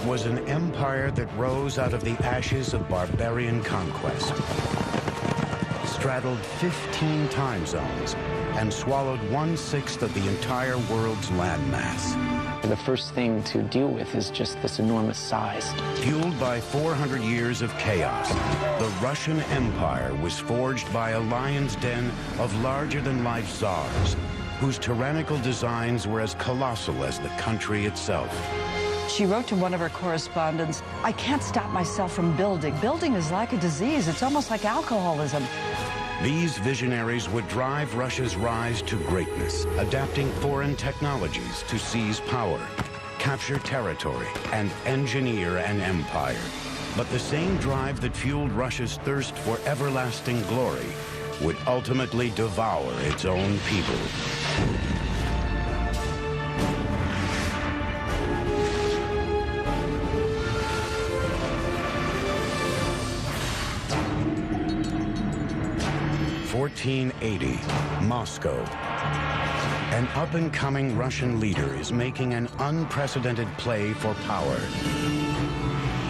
It was an empire that rose out of the ashes of barbarian conquest, straddled 15 time zones, and swallowed 1/6 of the entire world's landmass. The first thing to deal with is just this enormous size. Fueled by 400 years of chaos, the Russian Empire was forged by a lion's den of larger-than-life czars, whose tyrannical designs were as colossal as the country itself. She wrote to one of her correspondents, "I can't stop myself from building. Building is like a disease. It's almost like alcoholism." These visionaries would drive Russia's rise to greatness, adapting foreign technologies to seize power, capture territory, and engineer an empire. But the same drive that fueled Russia's thirst for everlasting glory would ultimately devour its own people. (1480), Moscow. An up-and-coming Russian leader is making an unprecedented play for power.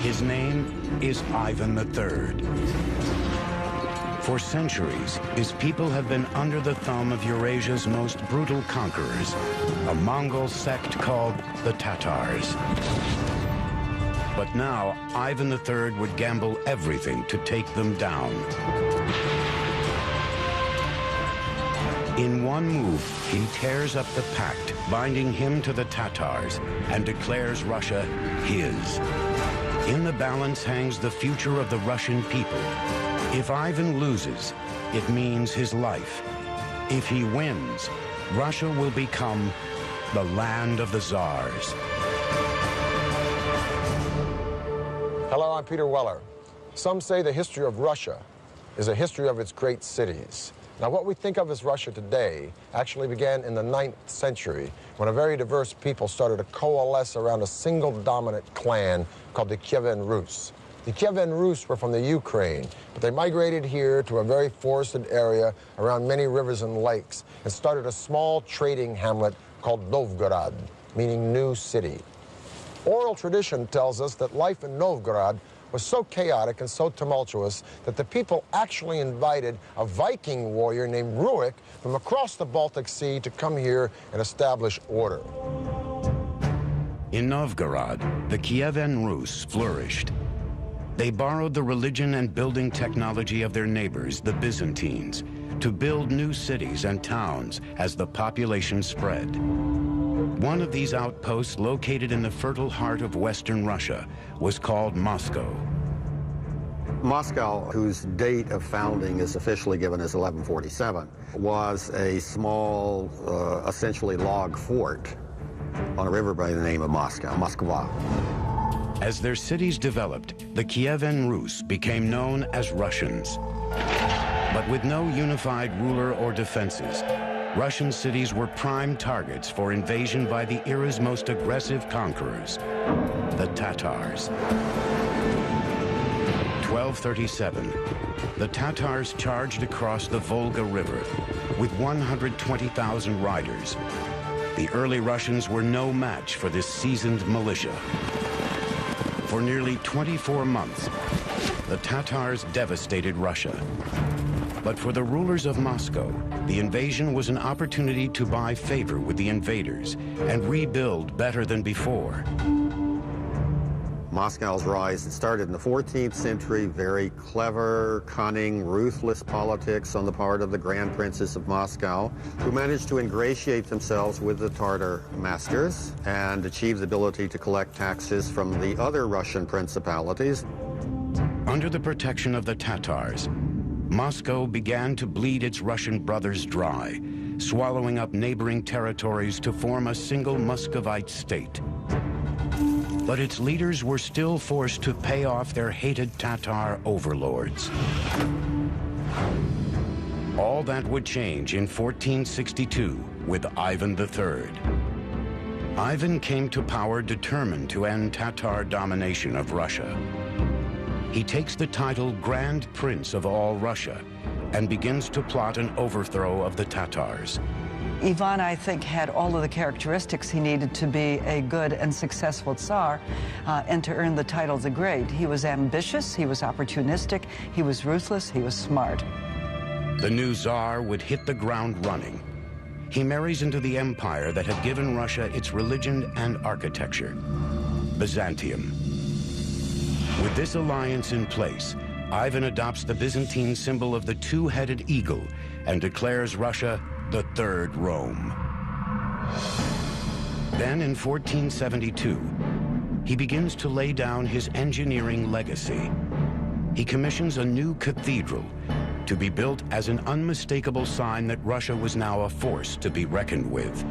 His name is Ivan III. For centuries, his people have been under the thumb of Eurasia's most brutal conquerors, a Mongol sect called the Tatars. But now, Ivan III would gamble everything to take them down. In one move, he tears up the pact, binding him to the Tatars, and declares Russia his. In the balance hangs the future of the Russian people. If Ivan loses, it means his life. If he wins, Russia will become the land of the czars. Hello, I'm Peter Weller. Some say the history of Russia is a history of its great cities. Now, what we think of as Russia today actually began in the 9th century when a very diverse people started to coalesce around a single dominant clan called the Kievan Rus. The Kievan Rus were from the Ukraine, but they migrated here to a very forested area around many rivers and lakes and started a small trading hamlet called Novgorod, meaning new city. Oral tradition tells us that life in Novgorod was so chaotic and so tumultuous that the people actually invited a Viking warrior named Rurik from across the Baltic Sea to come here and establish order. In Novgorod, the Kievan Rus flourished. They borrowed the religion and building technology of their neighbors, the Byzantines, to build new cities and towns as the population spread. One of these outposts, located in the fertile heart of Western Russia, was called Moscow. Moscow, whose date of founding is officially given as 1147, was a small, essentially log fort on a river by the name of Moscow, Moskva. As their cities developed, the Kievan Rus became known as Russians. But with no unified ruler or defenses, Russian cities were prime targets for invasion by the era's most aggressive conquerors, the Tatars. 1237, the Tatars charged across the Volga River with 120,000 riders. The early Russians were no match for this seasoned militia. For nearly 24 months, the Tatars devastated Russia. But for the rulers of Moscow, the invasion was an opportunity to buy favor with the invaders and rebuild better than before. Moscow's rise started in the 14th century, very clever, cunning, ruthless politics on the part of the Grand Princes of Moscow, who managed to ingratiate themselves with the Tatar masters and achieve the ability to collect taxes from the other Russian principalities. Under the protection of the Tatars, Moscow began to bleed its Russian brothers dry, swallowing up neighboring territories to form a single Muscovite state. But its leaders were still forced to pay off their hated Tatar overlords. All that would change in 1462 with Ivan III. Ivan came to power determined to end Tatar domination of Russia. He takes the title Grand Prince of all Russia and begins to plot an overthrow of the Tatars. Ivan, I think, had all of the characteristics he needed to be a good and successful Tsar and to earn the title the Great. He was ambitious, he was opportunistic, he was ruthless, he was smart. The new Tsar would hit the ground running. He marries into the empire that had given Russia its religion and architecture, Byzantium. With this alliance in place, Ivan adopts the Byzantine symbol of the two-headed eagle and declares Russia the Third Rome. Then in 1472, he begins to lay down his engineering legacy. He commissions a new cathedral to be built as an unmistakable sign that Russia was now a force to be reckoned with.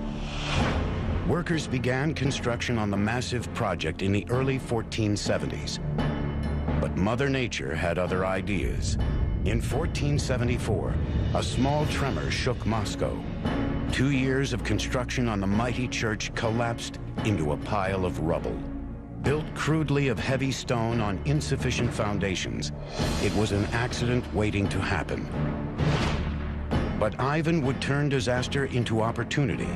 Workers began construction on the massive project in the early 1470s. But Mother Nature had other ideas. In 1474, a small tremor shook Moscow. 2 years of construction on the mighty church collapsed into a pile of rubble. Built crudely of heavy stone on insufficient foundations, it was an accident waiting to happen. But Ivan would turn disaster into opportunity.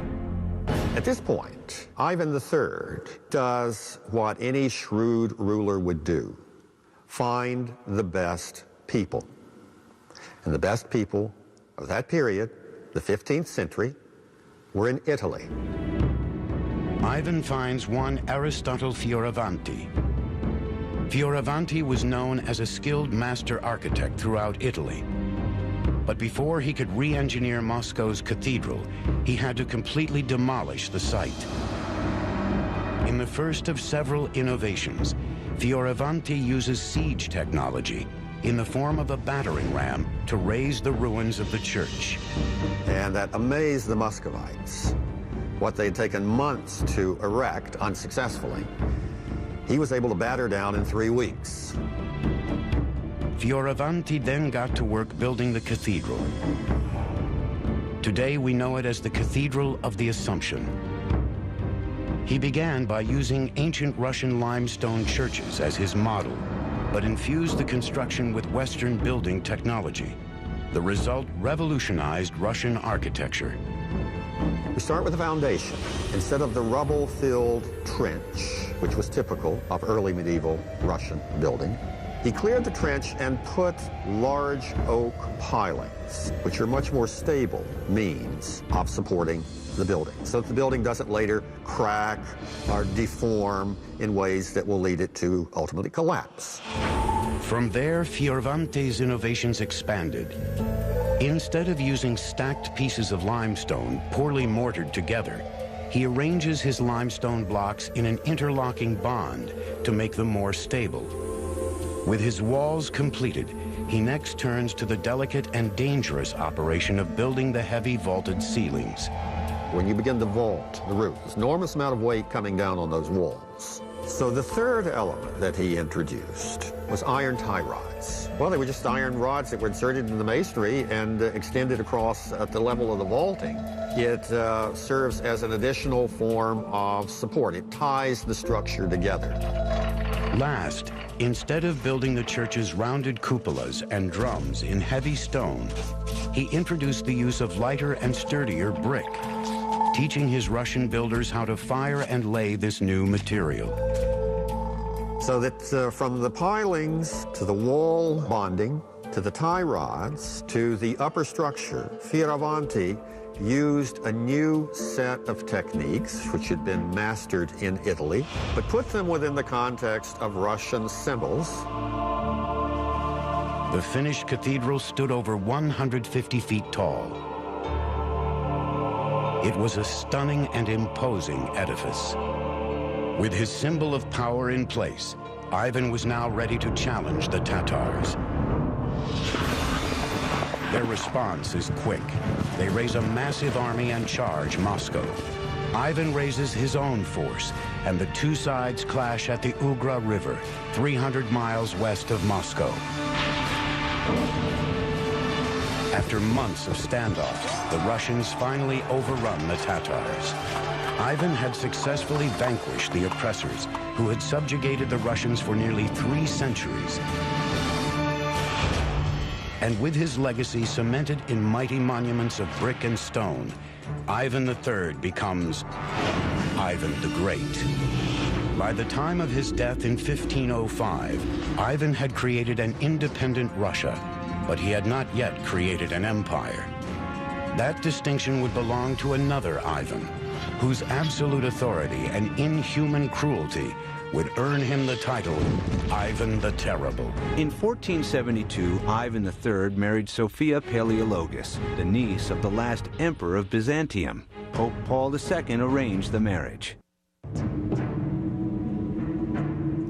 At this point, Ivan III does what any shrewd ruler would do: find the best people. And the best people of that period, the 15th century, were in Italy. Ivan finds one Aristotle Fioravanti. Fioravanti was known as a skilled master architect throughout Italy. But before he could re-engineer Moscow's cathedral, he had to completely demolish the site. In the first of several innovations, Fioravanti uses siege technology in the form of a battering ram to raise the ruins of the church. And that amazed the Muscovites. What they'd taken months to erect unsuccessfully, he was able to batter down in 3 weeks. Fioravanti then got to work building the cathedral. Today we know it as the Cathedral of the Assumption. He began by using ancient Russian limestone churches as his model, but infused the construction with Western building technology. The result revolutionized Russian architecture. We start with the foundation. Instead of the rubble-filled trench, which was typical of early medieval Russian building, he cleared the trench and put large oak pilings, which are much more stable means of supporting the building, so that the building doesn't later crack or deform in ways that will lead it to ultimately collapse. From there, Fioravanti's innovations expanded. Instead of using stacked pieces of limestone poorly mortared together, he arranges his limestone blocks in an interlocking bond to make them more stable. With his walls completed, he next turns to the delicate and dangerous operation of building the heavy vaulted ceilings. When you begin to vault the roof, there's an enormous amount of weight coming down on those walls. So the third element that he introduced was iron tie rods. Well, they were just iron rods that were inserted in the masonry and extended across at the level of the vaulting. It serves as an additional form of support. It ties the structure together. Last, instead of building the church's rounded cupolas and drums in heavy stone, he introduced the use of lighter and sturdier brick, teaching his Russian builders how to fire and lay this new material. So that from the pilings to the wall bonding, to the tie rods, to the upper structure, Fioravanti used a new set of techniques which had been mastered in Italy, but put them within the context of Russian symbols. The finished cathedral stood over 150 feet tall. It was a stunning and imposing edifice. With his symbol of power in place, Ivan was now ready to challenge the Tatars. Their response is quick. They raise a massive army and charge Moscow. Ivan raises his own force, and the two sides clash at the Ugra River, 300 miles west of Moscow. After months of standoffs, the Russians finally overrun the Tatars. Ivan had successfully vanquished the oppressors who had subjugated the Russians for nearly 3 centuries. And with his legacy cemented in mighty monuments of brick and stone, Ivan III becomes Ivan the Great. By the time of his death in 1505, Ivan had created an independent Russia, but he had not yet created an empire. That distinction would belong to another Ivan, whose absolute authority and inhuman cruelty would earn him the title Ivan the Terrible. In 1472, Ivan III married Sophia Paleologus, the niece of the last emperor of Byzantium. Pope Paul II arranged the marriage.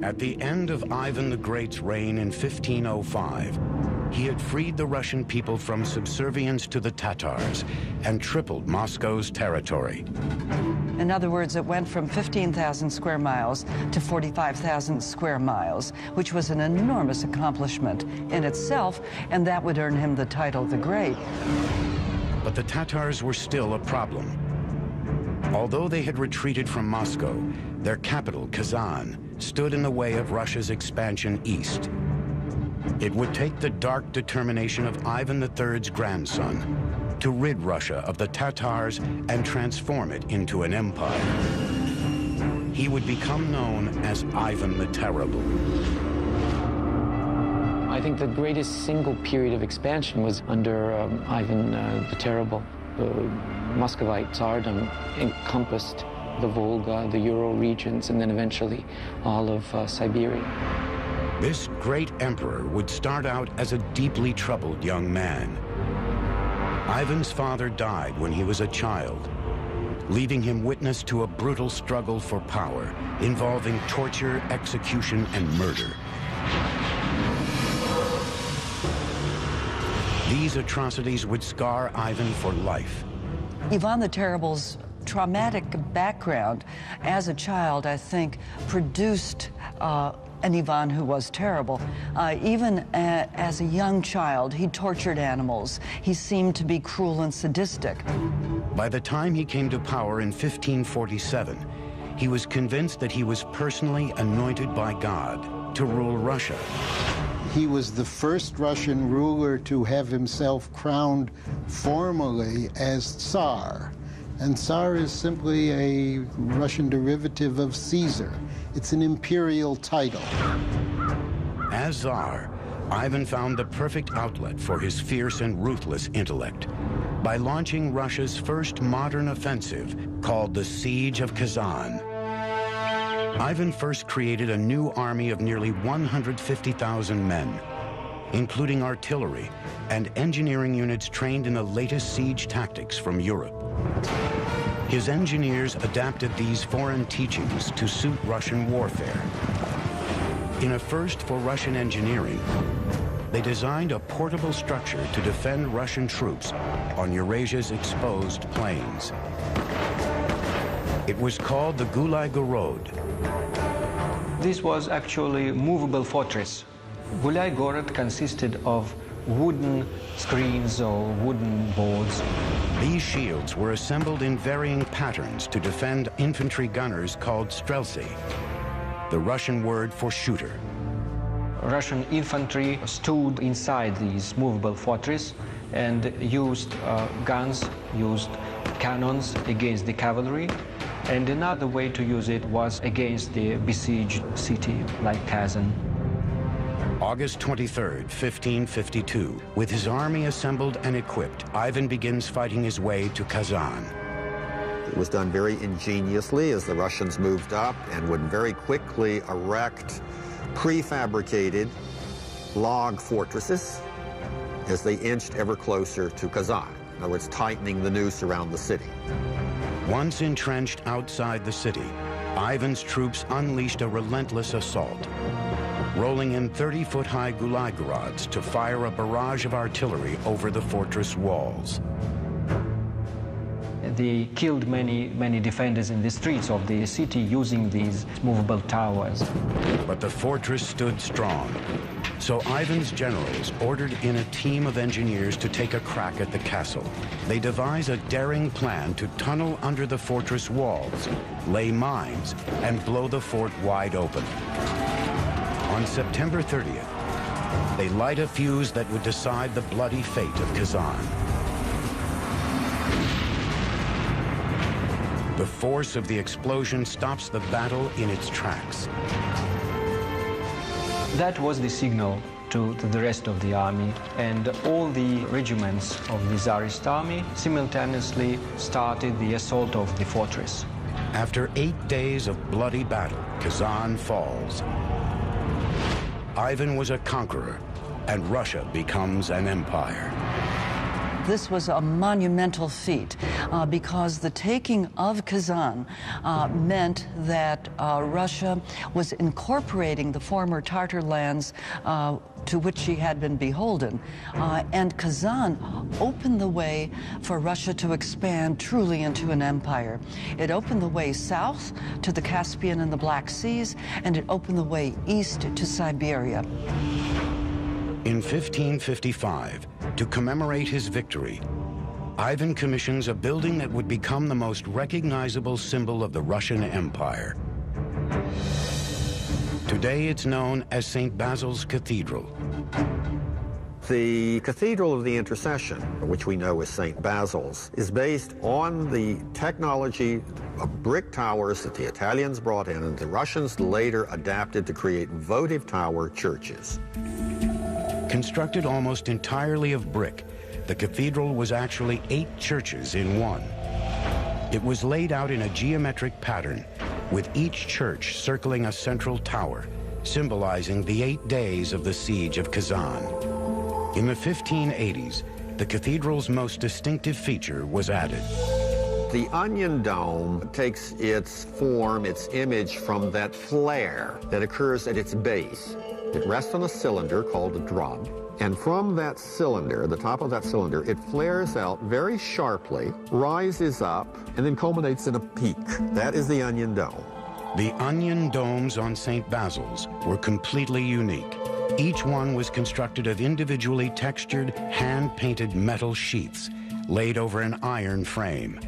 At the end of Ivan the Great's reign in 1505, he had freed the Russian people from subservience to the Tatars and tripled Moscow's territory. In other words, it went from 15,000 square miles to 45,000 square miles, which was an enormous accomplishment in itself, and that would earn him the title the Great. But the Tatars were still a problem. Although they had retreated from Moscow, their capital, Kazan, stood in the way of Russia's expansion east. It would take the dark determination of Ivan III's grandson to rid Russia of the Tatars and transform it into an empire. He would become known as Ivan the Terrible. I think the greatest single period of expansion was under Ivan the Terrible. The Muscovite Tsardom encompassed the Volga, the Ural regions, and then eventually all of Siberia. This great emperor would start out as a deeply troubled young man. Ivan's father died when he was a child, leaving him witness to a brutal struggle for power involving torture, execution, and murder. These atrocities would scar Ivan for life. Ivan the Terrible's traumatic background as a child, I think, produced an Ivan who was terrible. Even as a young child, he tortured animals. He seemed to be cruel and sadistic. By the time he came to power in 1547, he was convinced that he was personally anointed by God to rule Russia. He was the first Russian ruler to have himself crowned formally as Tsar. And Tsar is simply a Russian derivative of Caesar. It's an imperial title. As Tsar, Ivan found the perfect outlet for his fierce and ruthless intellect by launching Russia's first modern offensive called the Siege of Kazan. Ivan first created a new army of nearly 150,000 men, including artillery and engineering units trained in the latest siege tactics from Europe. His engineers adapted these foreign teachings to suit Russian warfare. In a first for Russian engineering, they designed a portable structure to defend Russian troops on Eurasia's exposed plains. It was called the Gulai Gorod. This was actually a movable fortress. Gulai Gorod consisted of wooden screens or wooden boards. These shields were assembled in varying patterns to defend infantry gunners called streltsy, the Russian word for shooter. Russian infantry stood inside these movable fortress and used guns, used cannons against the cavalry. And another way to use it was against the besieged city like Kazan. August 23rd, 1552, with his army assembled and equipped, Ivan begins fighting his way to Kazan. It was done very ingeniously as the Russians moved up and would very quickly erect prefabricated log fortresses as they inched ever closer to Kazan. In other words, tightening the noose around the city. Once entrenched outside the city, Ivan's troops unleashed a relentless assault, rolling in 30-foot-high Gulai Gorods to fire a barrage of artillery over the fortress walls. They killed many defenders in the streets of the city using these movable towers. But the fortress stood strong, so Ivan's generals ordered in a team of engineers to take a crack at the castle. They devise a daring plan to tunnel under the fortress walls, lay mines, and blow the fort wide open. On September 30th, they light a fuse that would decide the bloody fate of Kazan. The force of the explosion stops the battle in its tracks. That was the signal to the rest of the army, and all the regiments of the Tsarist army simultaneously started the assault of the fortress. After 8 days of bloody battle, Kazan falls. Ivan was a conqueror, and Russia becomes an empire. This was a monumental feat because the taking of Kazan meant that Russia was incorporating the former Tartar lands to which she had been beholden. And Kazan opened the way for Russia to expand truly into an empire. It opened the way south to the Caspian and the Black Seas, and it opened the way east to Siberia. In 1555, to commemorate his victory, Ivan commissions a building that would become the most recognizable symbol of the Russian Empire. Today it's known as St. Basil's Cathedral. The Cathedral of the Intercession, which we know as St. Basil's, is based on the technology of brick towers that the Italians brought in and the Russians later adapted to create votive tower churches. Constructed almost entirely of brick, the cathedral was actually 8 churches in one. It was laid out in a geometric pattern, with each church circling a central tower, symbolizing the 8 days of the siege of Kazan. In the 1580s, the cathedral's most distinctive feature was added. The onion dome takes its form, its image from that flare that occurs at its base. It rests on a cylinder called a drum, and from that cylinder, the top of that cylinder, it flares out very sharply, rises up, and then culminates in a peak. That is the onion dome. The onion domes on St. Basil's were completely unique. Each one was constructed of individually textured, hand-painted metal sheaths laid over an iron frame.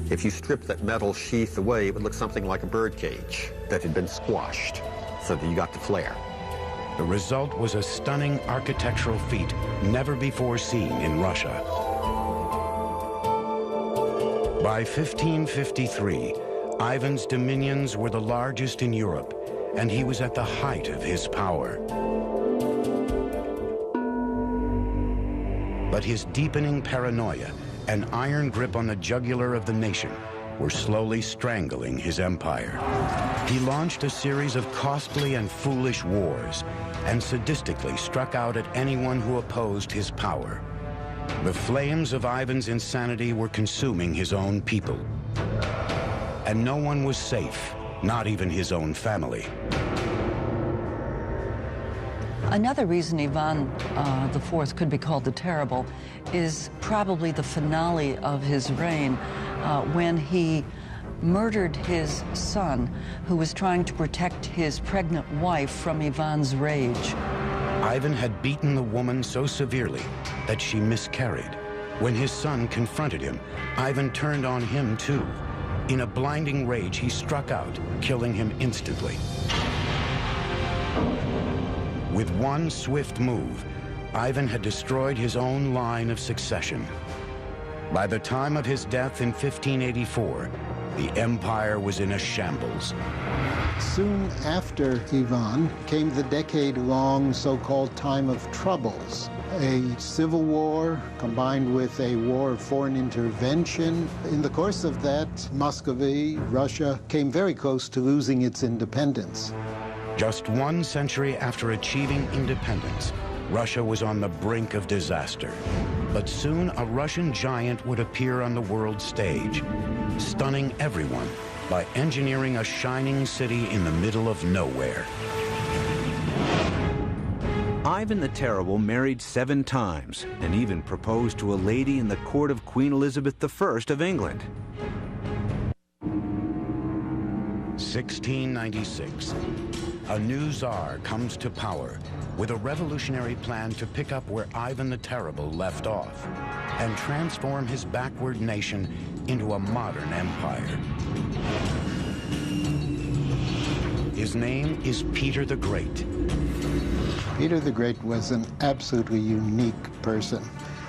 If you strip that metal sheath away, it would look something like a bird cage that had been squashed, so that you got the flare. The result was a stunning architectural feat never before seen in Russia. By 1553, Ivan's dominions were the largest in Europe, and he was at the height of his power. But his deepening paranoia and iron grip on the jugular of the nation were slowly strangling his empire. He launched a series of costly and foolish wars and sadistically struck out at anyone who opposed his power. The flames of Ivan's insanity were consuming his own people. And no one was safe, not even his own family. Another reason Ivan IV could be called the Terrible is probably the finale of his reign when he murdered his son, who was trying to protect his pregnant wife from Ivan's rage. Ivan had beaten the woman so severely that she miscarried. When his son confronted him, Ivan turned on him too. In a blinding rage, he struck out, killing him instantly. With one swift move, Ivan had destroyed his own line of succession. By the time of his death in 1584, the empire was in a shambles. Soon after Ivan came the decade-long so-called Time of Troubles, a civil war combined with a war of foreign intervention. In the course of that, Muscovy, Russia, came very close to losing its independence. Just 1 century after achieving independence, Russia was on the brink of disaster. But soon a Russian giant would appear on the world stage, stunning everyone by engineering a shining city in the middle of nowhere. Ivan the Terrible married 7 times and even proposed to a lady in the court of Queen Elizabeth I of England. 1696. A new Tsar comes to power with a revolutionary plan to pick up where Ivan the Terrible left off and transform his backward nation into a modern empire. His name is Peter the Great. Peter the Great was an absolutely unique person.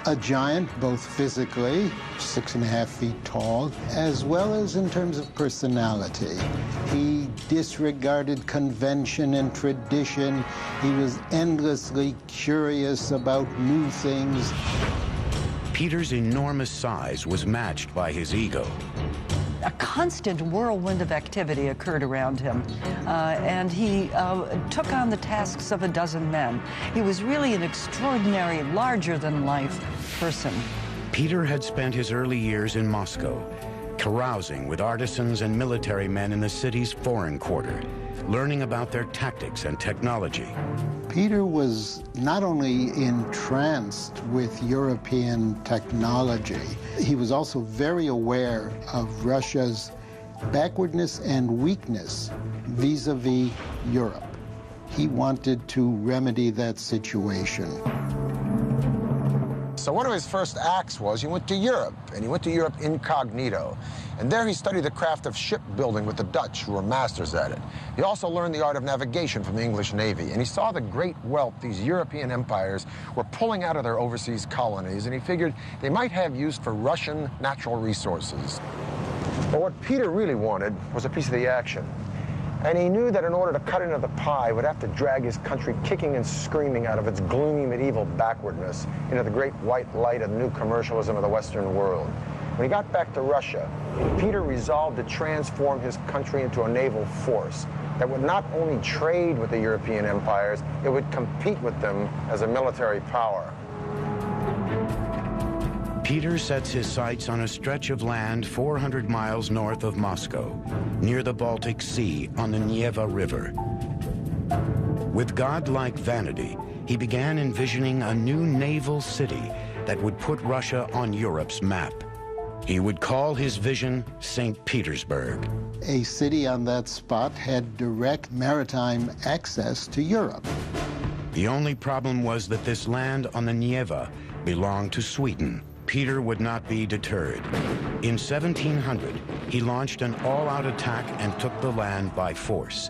a giant, both physically, 6.5 feet tall, as well as in terms of personality. He disregarded convention and tradition. He was endlessly curious about new things. Peter's enormous size was matched by his ego. A constant whirlwind of activity occurred around him, and he took on the tasks of a dozen men. He was really an extraordinary, larger-than-life person. Peter had spent his early years in Moscow, carousing with artisans and military men in the city's foreign quarter, learning about their tactics and technology. Peter was not only entranced with European technology, he was also very aware of Russia's backwardness and weakness vis-a-vis Europe. He wanted to remedy that situation. So one of his first acts was he went to Europe, and he went to Europe incognito. And there he studied the craft of shipbuilding with the Dutch, who were masters at it. He also learned the art of navigation from the English Navy, and he saw the great wealth these European empires were pulling out of their overseas colonies, and he figured they might have use for Russian natural resources. But what Peter really wanted was a piece of the action. And he knew that in order to cut into the pie, he would have to drag his country kicking and screaming out of its gloomy medieval backwardness into the great white light of the new commercialism of the Western world. When he got back to Russia, Peter resolved to transform his country into a naval force that would not only trade with the European empires, it would compete with them as a military power. Peter sets his sights on a stretch of land 400 miles north of Moscow, near the Baltic Sea on the Neva River. With godlike vanity, he began envisioning a new naval city that would put Russia on Europe's map. He would call his vision St. Petersburg. A city on that spot had direct maritime access to Europe. The only problem was that this land on the Neva belonged to Sweden. Peter would not be deterred. In 1700, he launched an all-out attack and took the land by force.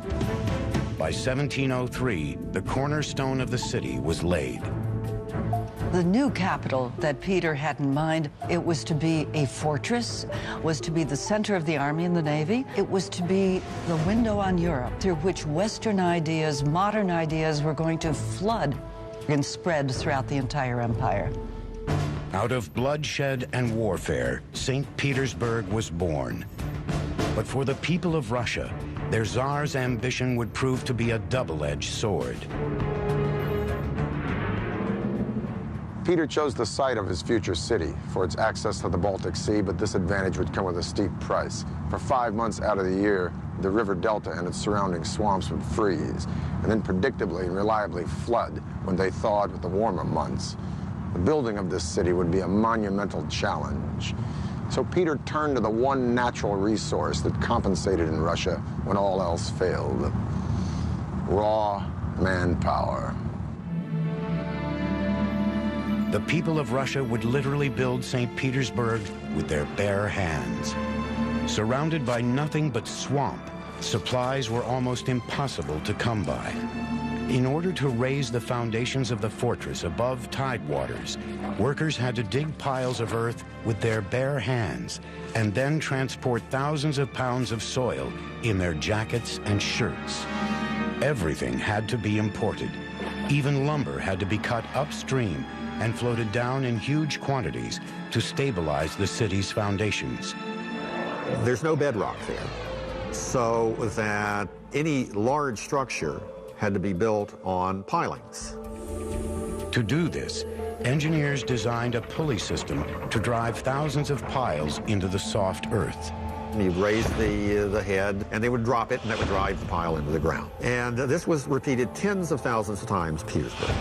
By 1703, the cornerstone of the city was laid. The new capital that Peter had in mind, it was to be a fortress, was to be the center of the army and the navy. It was to be the window on Europe through which Western ideas, modern ideas were going to flood and spread throughout the entire empire. Out of bloodshed and warfare, St. Petersburg was born. But for the people of Russia, their Tsar's ambition would prove to be a double-edged sword. Peter chose the site of his future city for its access to the Baltic Sea, but this advantage would come with a steep price. For 5 months out of the year, the river delta and its surrounding swamps would freeze, and then predictably and reliably flood when they thawed with the warmer months. The building of this city would be a monumental challenge. So Peter turned to the one natural resource that compensated in Russia when all else failed: raw manpower. The people of Russia would literally build St. Petersburg with their bare hands. Surrounded by nothing but swamp, supplies were almost impossible to come by. In order to raise the foundations of the fortress above tidewaters, workers had to dig piles of earth with their bare hands and then transport thousands of pounds of soil in their jackets and shirts. Everything had to be imported. Even lumber had to be cut upstream and floated down in huge quantities to stabilize the city's foundations. There's no bedrock there, so that any large structure had to be built on pilings. To do this, engineers designed a pulley system to drive thousands of piles into the soft earth. You raise the head, and they would drop it, and that would drive the pile into the ground. And this was repeated tens of thousands of times in Petersburg.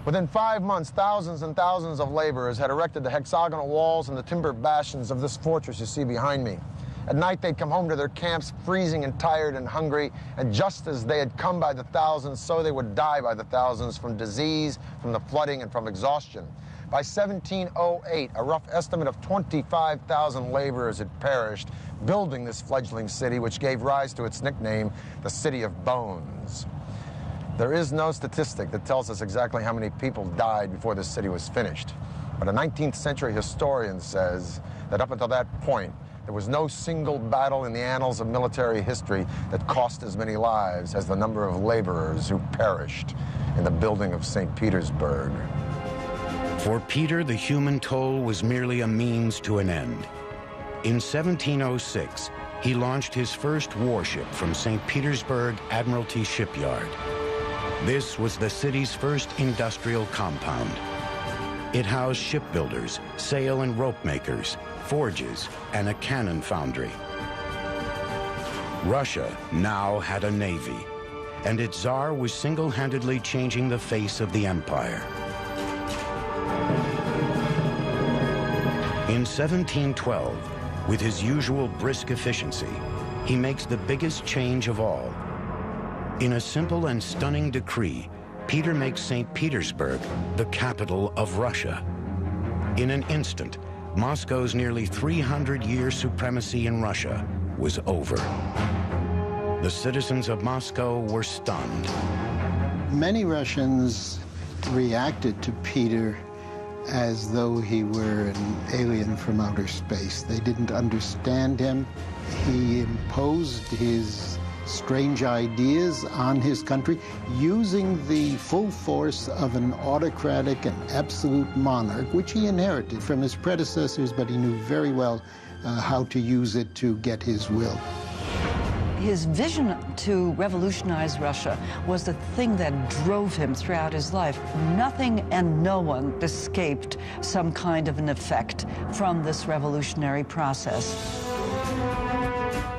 Within 5 months, thousands and thousands of laborers had erected the hexagonal walls and the timber bastions of this fortress you see behind me. At night, they'd come home to their camps freezing and tired and hungry, and just as they had come by the thousands, so they would die by the thousands from disease, from the flooding, and from exhaustion. By 1708, a rough estimate of 25,000 laborers had perished building this fledgling city, which gave rise to its nickname, the City of Bones. There is no statistic that tells us exactly how many people died before this city was finished. But a 19th century historian says that up until that point, there was no single battle in the annals of military history that cost as many lives as the number of laborers who perished in the building of St. Petersburg. For Peter, the human toll was merely a means to an end. In 1706, he launched his first warship from St. Petersburg Admiralty Shipyard. This was the city's first industrial compound. It housed shipbuilders, sail and rope makers, forges, and a cannon foundry. Russia now had a navy, and its Tsar was single-handedly changing the face of the empire. In 1712, with his usual brisk efficiency, he makes the biggest change of all. In a simple and stunning decree, Peter makes St. Petersburg the capital of Russia. In an instant, Moscow's nearly 300-year supremacy in Russia was over. The citizens of Moscow were stunned. Many Russians reacted to Peter as though he were an alien from outer space. They didn't understand him. He imposed his strange ideas on his country using the full force of an autocratic and absolute monarch, which he inherited from his predecessors, but he knew very well how to use it to get his will. His vision to revolutionize Russia was the thing that drove him throughout his life. Nothing and no one escaped some kind of an effect from this revolutionary process.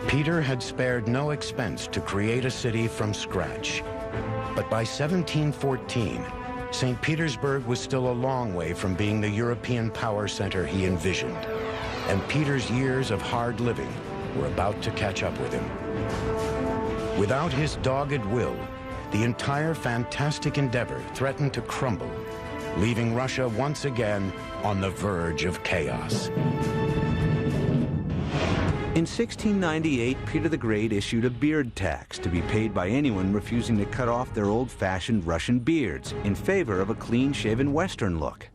Peter had spared no expense to create a city from scratch. But by 1714, St. Petersburg was still a long way from being the European power center he envisioned. And Peter's years of hard living were about to catch up with him. Without his dogged will, the entire fantastic endeavor threatened to crumble, leaving Russia once again on the verge of chaos. In 1698, Peter the Great issued a beard tax to be paid by anyone refusing to cut off their old-fashioned Russian beards in favor of a clean-shaven Western look.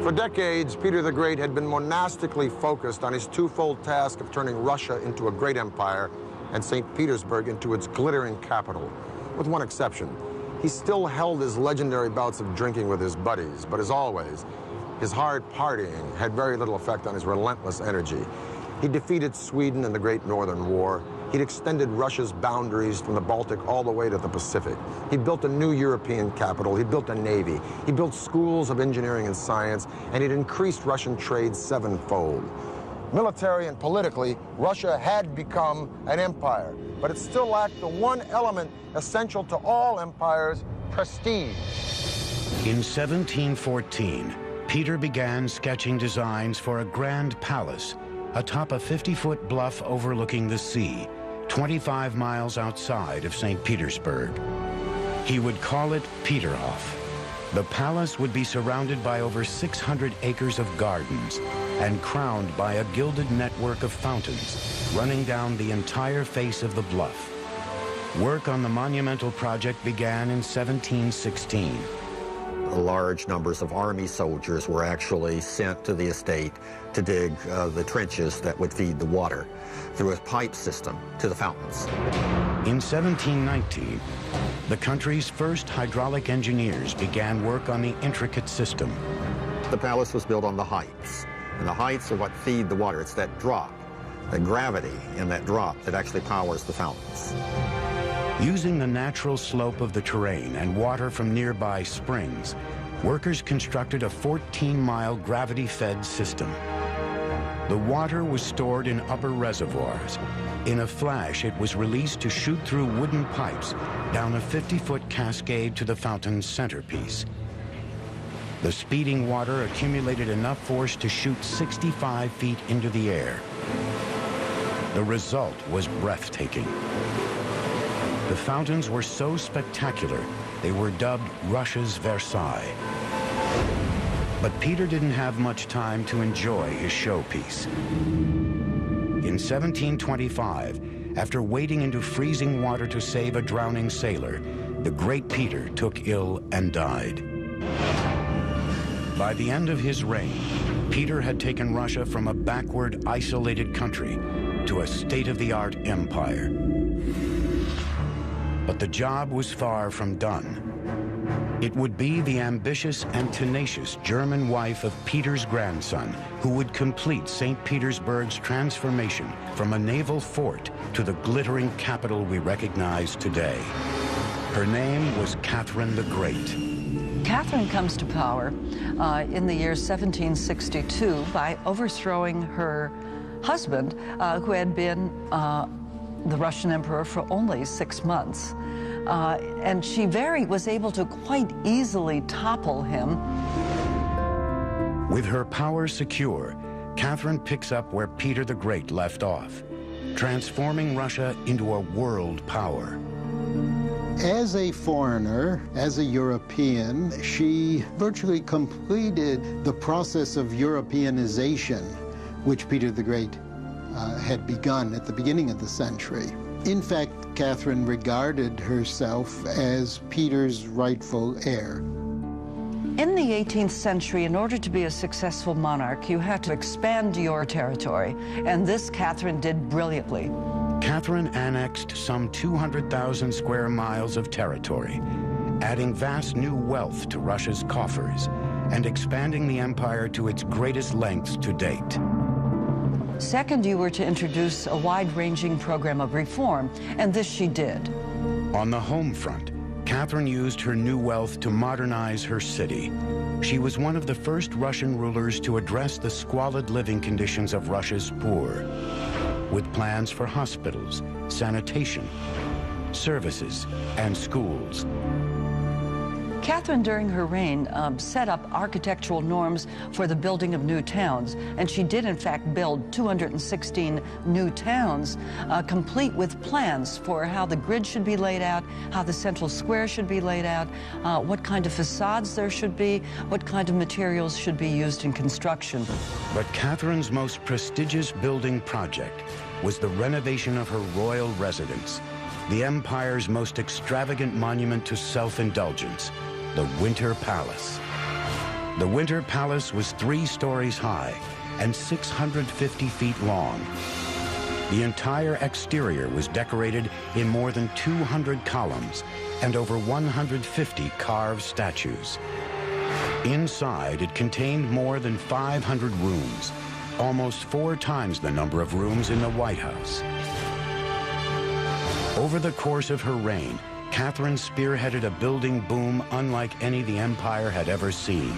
For decades, Peter the Great had been monastically focused on his twofold task of turning Russia into a great empire and St. Petersburg into its glittering capital. With one exception, he still held his legendary bouts of drinking with his buddies, but as always, his hard partying had very little effect on his relentless energy. He defeated Sweden in the Great Northern War. He'd extended Russia's boundaries from the Baltic all the way to the Pacific. He built a new European capital. He built a navy. He built schools of engineering and science, and he'd increased Russian trade sevenfold. Military and politically, Russia had become an empire, but it still lacked the one element essential to all empires: prestige. In 1714, Peter began sketching designs for a grand palace atop a 50-foot bluff overlooking the sea, 25 miles outside of St. Petersburg. He would call it Peterhof. The palace would be surrounded by over 600 acres of gardens and crowned by a gilded network of fountains running down the entire face of the bluff. Work on the monumental project began in 1716. Large numbers of army soldiers were actually sent to the estate to dig the trenches that would feed the water through a pipe system to the fountains. In 1719, the country's first hydraulic engineers began work on the intricate system. The palace was built on the heights, and the heights are what feed the water. It's that drop, the gravity in that drop that actually powers the fountains. Using the natural slope of the terrain and water from nearby springs, workers constructed a 14-mile gravity-fed system. The water was stored in upper reservoirs. In a flash, it was released to shoot through wooden pipes down a 50-foot cascade to the fountain's centerpiece. The speeding water accumulated enough force to shoot 65 feet into the air. The result was breathtaking. The fountains were so spectacular, they were dubbed Russia's Versailles. But Peter didn't have much time to enjoy his showpiece. In 1725, after wading into freezing water to save a drowning sailor, the great Peter took ill and died. By the end of his reign, Peter had taken Russia from a backward, isolated country to a state-of-the-art empire. But the job was far from done. It would be the ambitious and tenacious German wife of Peter's grandson who would complete St. Petersburg's transformation from a naval fort to the glittering capital we recognize today. Her name was Catherine the Great. Catherine comes to power in the year 1762 by overthrowing her husband, who had been the Russian emperor for only 6 months. And she was able to quite easily topple him. With her power secure, Catherine picks up where Peter the Great left off, transforming Russia into a world power. As a foreigner, as a European, she virtually completed the process of Europeanization, which Peter the Great had begun at the beginning of the century. In fact, Catherine regarded herself as Peter's rightful heir. In the 18th century, in order to be a successful monarch, you had to expand your territory, and this Catherine did brilliantly. Catherine annexed some 200,000 square miles of territory, adding vast new wealth to Russia's coffers and expanding the empire to its greatest lengths to date. Second, you were to introduce a wide-ranging program of reform, and this she did. On the home front, Catherine used her new wealth to modernize her city. She was one of the first Russian rulers to address the squalid living conditions of Russia's poor, with plans for hospitals, sanitation, services, and schools. Catherine, during her reign, set up architectural norms for the building of new towns, and she did, in fact, build 216 new towns, complete with plans for how the grid should be laid out, how the central square should be laid out, what kind of facades there should be, what kind of materials should be used in construction. But Catherine's most prestigious building project was the renovation of her royal residence, the empire's most extravagant monument to self-indulgence, the Winter Palace. The Winter Palace was 3 stories high and 650 feet long. The entire exterior was decorated in more than 200 columns and over 150 carved statues. Inside, it contained more than 500 rooms, almost 4 times the number of rooms in the White House. Over the course of her reign, Catherine spearheaded a building boom unlike any the empire had ever seen.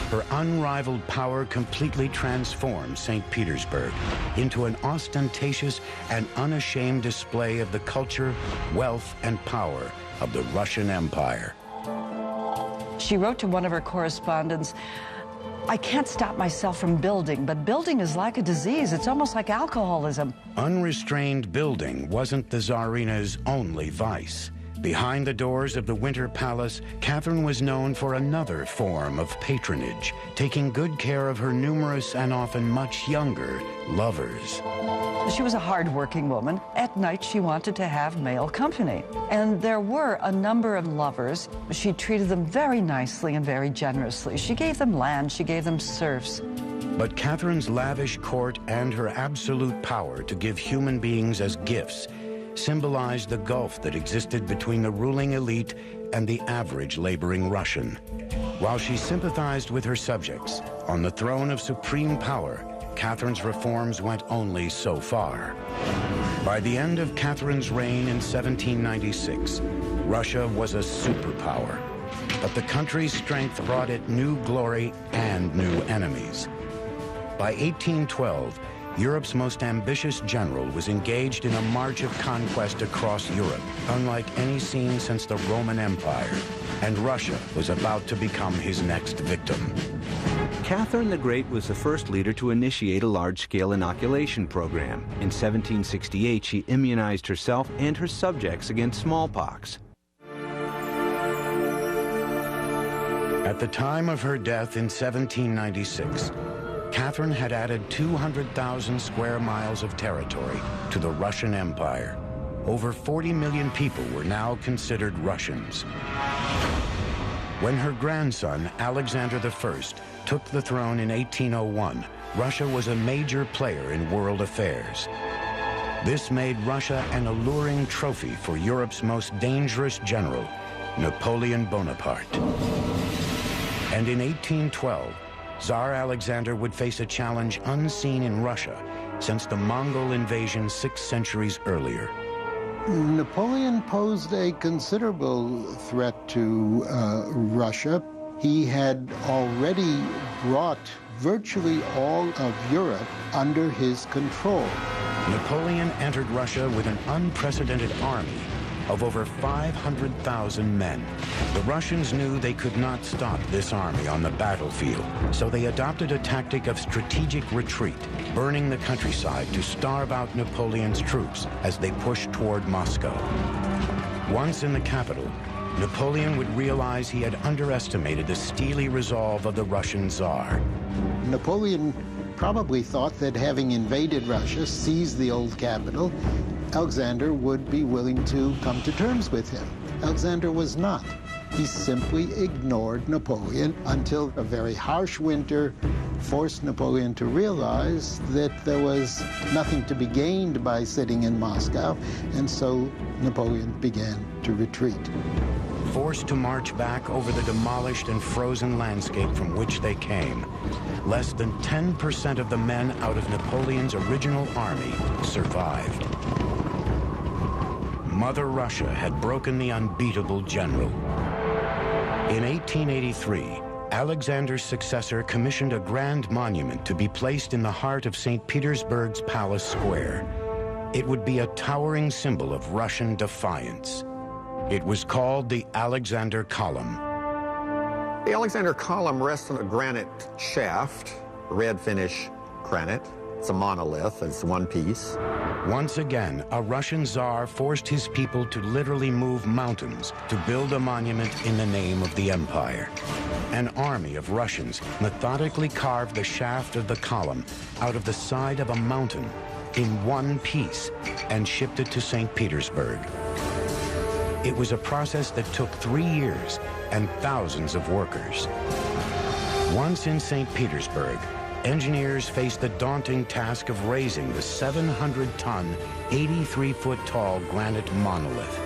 Her unrivaled power completely transformed St. Petersburg into an ostentatious and unashamed display of the culture, wealth, and power of the Russian Empire. She wrote to one of her correspondents, "I can't stop myself from building, but building is like a disease. It's almost like alcoholism." Unrestrained building wasn't the Tsarina's only vice. Behind the doors of the Winter Palace, Catherine was known for another form of patronage, taking good care of her numerous and often much younger lovers. She was a hard-working woman. At night, she wanted to have male company. And there were a number of lovers. She treated them very nicely and very generously. She gave them land, she gave them serfs. But Catherine's lavish court and her absolute power to give human beings as gifts symbolized the gulf that existed between the ruling elite and the average laboring Russian. While she sympathized with her subjects, on the throne of supreme power, Catherine's reforms went only so far. By the end of Catherine's reign in 1796, Russia was a superpower. But the country's strength brought it new glory and new enemies. By 1812, Europe's most ambitious general was engaged in a march of conquest across Europe, unlike any seen since the Roman Empire, and Russia was about to become his next victim. Catherine the Great was the first leader to initiate a large-scale inoculation program. In 1768, she immunized herself and her subjects against smallpox. At the time of her death in 1796, Catherine had added 200,000 square miles of territory to the Russian Empire. Over 40 million people were now considered Russians. When her grandson, Alexander I, took the throne in 1801, Russia was a major player in world affairs. This made Russia an alluring trophy for Europe's most dangerous general, Napoleon Bonaparte. And in 1812, Tsar Alexander would face a challenge unseen in Russia since the Mongol invasion 6 centuries earlier. Napoleon posed a considerable threat to Russia. He had already brought virtually all of Europe under his control. Napoleon entered Russia with an unprecedented army of over 500,000 men. The Russians knew they could not stop this army on the battlefield, so they adopted a tactic of strategic retreat, burning the countryside to starve out Napoleon's troops as they pushed toward Moscow. Once in the capital, Napoleon would realize he had underestimated the steely resolve of the Russian Tsar. Napoleon probably thought that having invaded Russia, seized the old capital, Alexander would be willing to come to terms with him. Alexander was not. He simply ignored Napoleon until a very harsh winter forced Napoleon to realize that there was nothing to be gained by sitting in Moscow, and so Napoleon began to retreat. Forced to march back over the demolished and frozen landscape from which they came, less than 10% of the men out of Napoleon's original army survived. Mother Russia had broken the unbeatable general. In 1883, Alexander's successor commissioned a grand monument to be placed in the heart of St. Petersburg's Palace Square. It would be a towering symbol of Russian defiance. It was called the Alexander Column. The Alexander Column rests on a granite shaft, red finish granite. It's a monolith, it's one piece. Once again, a Russian Tsar forced his people to literally move mountains to build a monument in the name of the empire. An army of Russians methodically carved the shaft of the column out of the side of a mountain in one piece and shipped it to St. Petersburg. It was a process that took 3 years and thousands of workers. Once in St. Petersburg, engineers faced the daunting task of raising the 700-ton, 83-foot-tall granite monolith.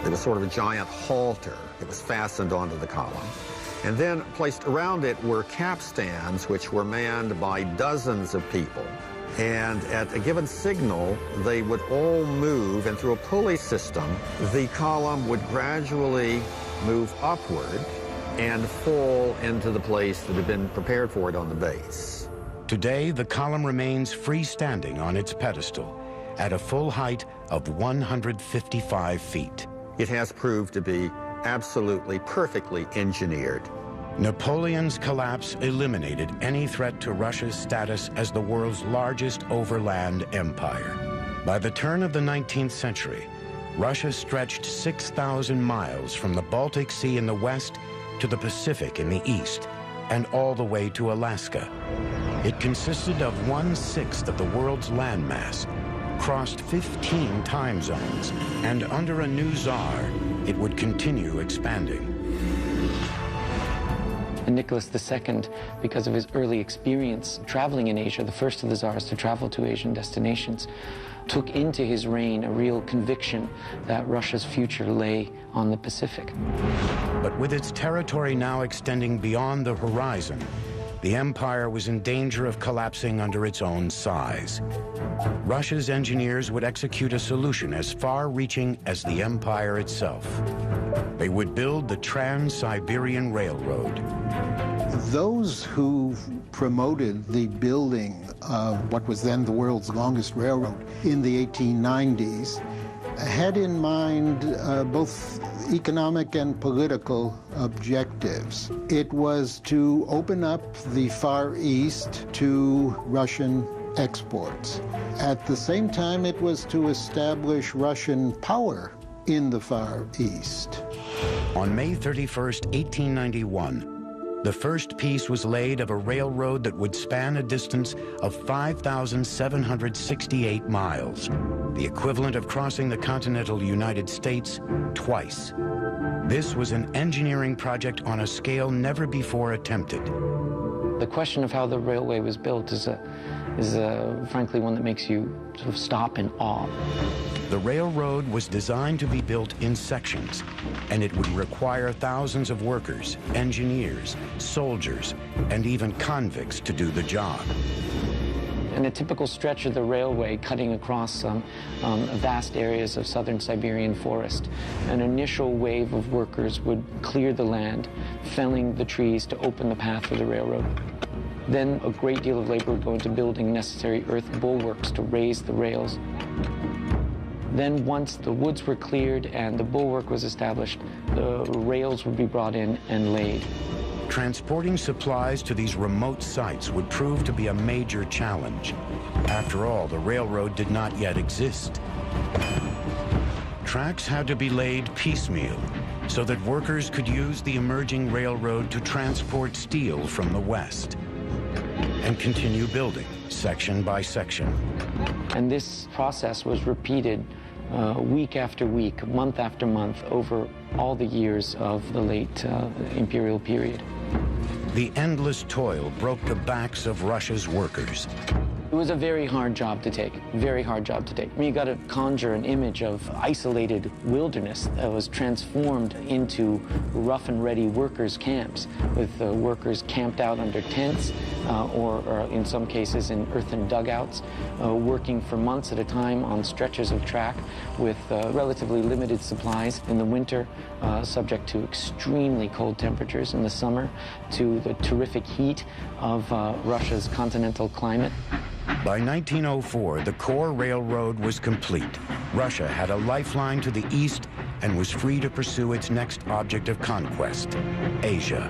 It was sort of a giant halter. It was fastened onto the column. And then placed around it were capstans, which were manned by dozens of people. And at a given signal, they would all move, and through a pulley system, the column would gradually move upward and fall into the place that had been prepared for it on the base. Today, the column remains freestanding on its pedestal at a full height of 155 feet. It has proved to be absolutely perfectly engineered. Napoleon's collapse eliminated any threat to Russia's status as the world's largest overland empire. By the turn of the 19th century, Russia stretched 6,000 miles from the Baltic Sea in the west to the Pacific in the east, and all the way to Alaska. It consisted of 1/6 of the world's landmass, crossed 15 time zones, and under a new Tsar, it would continue expanding. And Nicholas II, because of his early experience traveling in Asia, the first of the Tsars to travel to Asian destinations, took into his reign a real conviction that Russia's future lay on the Pacific. But with its territory now extending beyond the horizon, the empire was in danger of collapsing under its own size. Russia's engineers would execute a solution as far-reaching as the empire itself. They would build the Trans-Siberian Railroad. Those who promoted the building of what was then the world's longest railroad in the 1890s had in mind both economic and political objectives. It was to open up the Far East to Russian exports. At the same time, it was to establish Russian power in the Far East. On May 31st, 1891, The first piece was laid of a railroad that would span a distance of 5,768 miles, the equivalent of crossing the continental United States twice. This was an engineering project on a scale never before attempted. The question of how the railway was built is frankly one that makes you sort of stop in awe. The railroad was designed to be built in sections, and it would require thousands of workers, engineers, soldiers, and even convicts to do the job. In a typical stretch of the railway cutting across vast areas of southern Siberian forest, an initial wave of workers would clear the land, felling the trees to open the path for the railroad. Then a great deal of labor would go into building necessary earth bulwarks to raise the rails. Then once the woods were cleared and the bulwark was established, the rails would be brought in and laid. Transporting supplies to these remote sites would prove to be a major challenge. After all, the railroad did not yet exist. Tracks had to be laid piecemeal so that workers could use the emerging railroad to transport steel from the west and continue building section by section. And this process was repeated week after week, month after month, over all the years of the late imperial period. The endless toil broke the backs of Russia's workers. It was a very hard job to take, very hard job to take. I mean, you got to conjure an image of isolated wilderness that was transformed into rough and ready workers' camps, with workers camped out under tents or in some cases in earthen dugouts, working for months at a time on stretches of track with relatively limited supplies in the winter, subject to extremely cold temperatures in the summer, to the terrific heat of Russia's continental climate. By 1904, the core railroad was complete. Russia had a lifeline to the east and was free to pursue its next object of conquest, Asia.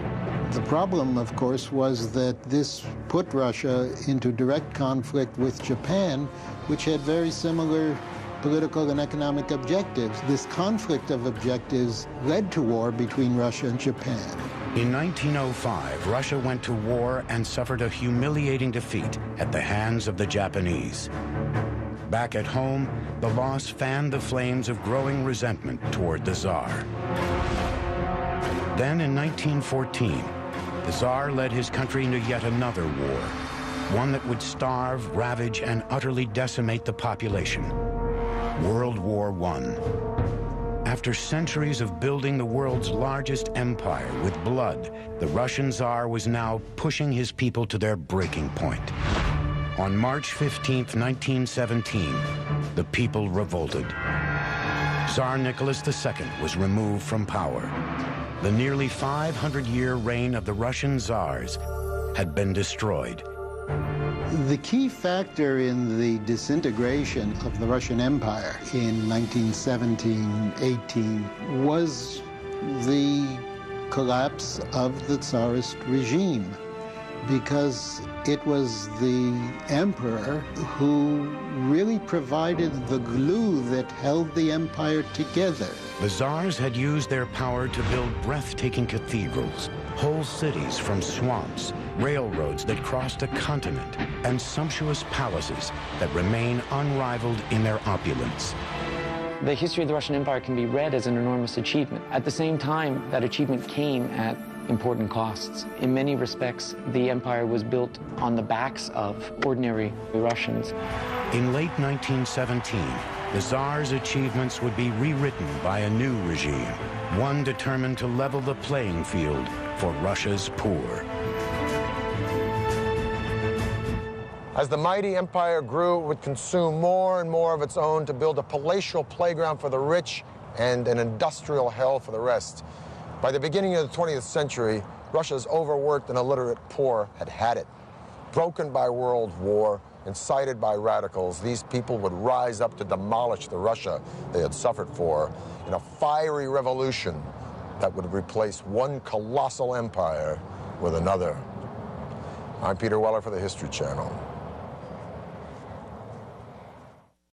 The problem, of course, was that this put Russia into direct conflict with Japan, which had very similar political and economic objectives. This conflict of objectives led to war between Russia and Japan. In 1905, Russia went to war and suffered a humiliating defeat at the hands of the Japanese. Back at home, the loss fanned the flames of growing resentment toward the Tsar. Then in 1914, the Tsar led his country into yet another war, one that would starve, ravage, and utterly decimate the population. World War I. After centuries of building the world's largest empire with blood, the Russian Tsar was now pushing his people to their breaking point. On March 15, 1917, the people revolted. Tsar Nicholas II was removed from power. The nearly 500-year reign of the Russian Tsars had been destroyed. The key factor in the disintegration of the Russian Empire in 1917-18 was the collapse of the Tsarist regime, because it was the emperor who really provided the glue that held the empire together. The Tsars had used their power to build breathtaking cathedrals, whole cities from swamps, railroads that crossed a continent, and sumptuous palaces that remain unrivaled in their opulence. The history of the Russian Empire can be read as an enormous achievement. At the same time, that achievement came at important costs. In many respects, the empire was built on the backs of ordinary Russians. In late 1917, the Tsar's achievements would be rewritten by a new regime, one determined to level the playing field for Russia's poor. As the mighty empire grew, it would consume more and more of its own to build a palatial playground for the rich and an industrial hell for the rest. By the beginning of the 20th century, Russia's overworked and illiterate poor had had it. Broken by World War, incited by radicals, these people would rise up to demolish the Russia they had suffered for in a fiery revolution that would replace one colossal empire with another. I'm Peter Weller for the History Channel.